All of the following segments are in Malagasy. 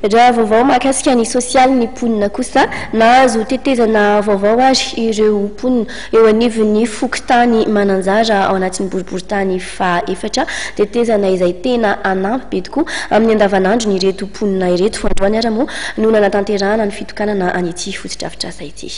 Raha vaovao mahakasika ny sosialy ny mponina kosa na azo tetezana vaovao azy ireo mponina eo anivon'ny fokontany mananjara ao anatin'ny boriboritany faha-efatra, tetezana izay tena anampy be tokoa amin'ny andavanandro ny ireto mponina ireto. Androany ara moa no nanatanterahana ny fitokanana an'ity fotodrafitrasa ity.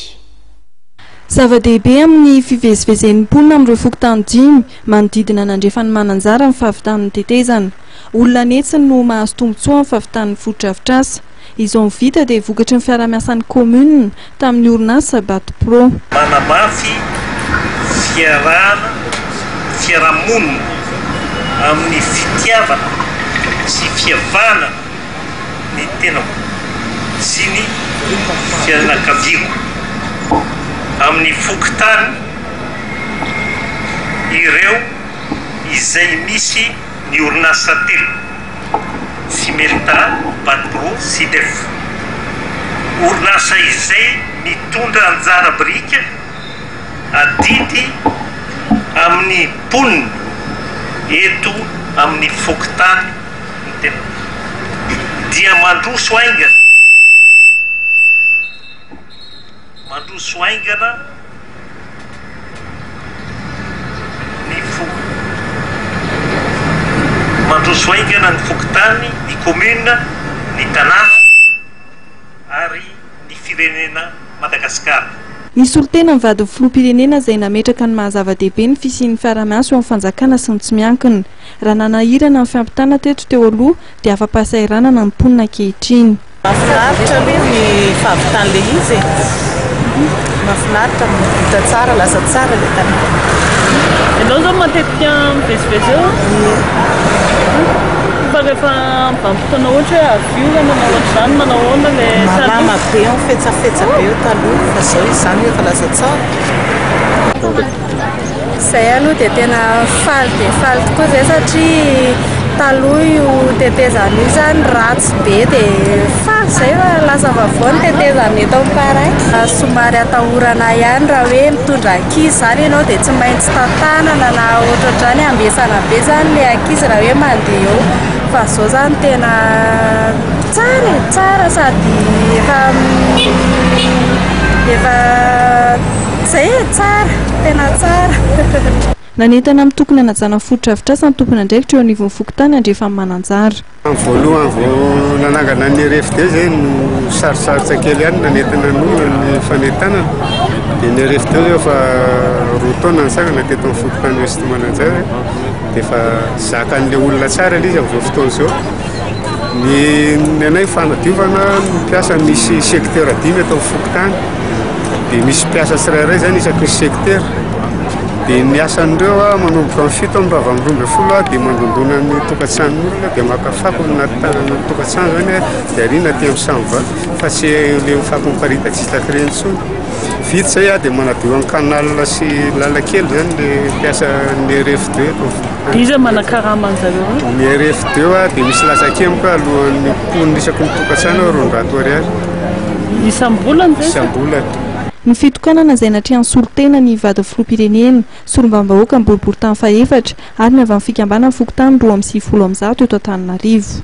Zava-dehibe amin'ny fivezivezen'ny mponina amin'ireo fokontany dimy manodidina nandrefany mananjara ny fahavitan'ny tetezana. Olona netsiny no mahazo tombotsoa amin'ny fahavitan'ny fotodrafitrasa. Izao ny vita dia vokatry ny fiara-miasan'ny commune tamin'ny orinasa Batpro. Manamafy fiarahamonina amin'ny fitiavana sy fihavanana ny tena sy ny fianakaviako amin'ny fokontany ireo izay misy ny orinasa telo: Fimelta, Batpro, Sidef. Orinasa izay mitondra anjara birika adidy amin'ny mponina eto amin'ny fokontany tena dia mandroso aingana ny fokontany, ny commune, ny tanàna ary ny firenena Madagasikara. Nisy olo-tena mivady filoham-pirenena izay nametraka ny mahazava-dehibe ny fisian'ny fiara-miasa eo amin'ny fanjakana sy ny tsy miankina. Raha nanahirana ny fiampitana teto teo aloha dia afa-pahasahiranana ny mponina ankehitriny. Mahafinaritra aloha ny fahavitan'ilay izy. Mahafinaritra, vita tsara, lasa tsara ilay tanàna. Ianao zao matetika mivezivezy eo? Fa rehefa vanim-potoana ohatra hoe aviolana na ohatr'izany manao ahoana ilay malama be eo, fetsafetsa be eo taloha, fa izao izany efa lasa tsara. Izay aloha dia tena faly dia faly tokoa izay satria taloha io tetezana io zany ratsy be dia faly izay fa lasa vaovao ny tetezana eto amin'ny Paray. Somary atahorana ihany raha hoe mitondra ankizy izany ianao dia tsy maintsy tantanana na ohatrohatrany ambesana be zany ilay ankizy raha hoe mandeha eo. Fa izao zany tena tsara sady efa izay tsara, tena tsara. Nanentana amin'ny tokony hanajana fotodrafitrasa ny tompony andraikitra eo anivon'ny fokontany andrefa mananjara. Voalohany vao nanangana ny RFD izay no sarosarotra kely ihany nanentana ny fanentanana. Dia ny RFD io efa roa taona nisakana teto amin'ny fokontany Ouest Mananjara dia efa zakan'ilay olona tsara ilay izy amin'izao fotoana izao. Ny anay fanadiovana mpiasa misy secteur dimy eto amin'ny fokontany dia misy mpiasa tsirairay zany isaky ny secteur. Dia ny asan'ireo manomboka amin'ny fito amin'ny vava amby 12 dia mandondona ny tokantranon'olona dia makafako ny natanana ny tokantrano zany dia ariana aty amin'ny samva fa tsy ilay mifako miparitatsika ireny intsony. Vita izay dia manadio amin'ny canal sy lalakely zany ilay mpiasa ny RFD eto. Iza manakarama an'zareo? Ny RFD dia misy lasakemboka alohan'ny mponina isaky ny tokantrano 200 ariary. Isam-bolana zay? Isam-bolana. Ny fitokanana izay natrehan'ny solotena ny vady filoham-pirenena, solombam-bahoaka ny boriboritany faha-efatra ary ny avy amin'ny fikambanana fokontany 2010 eto Antananarivo.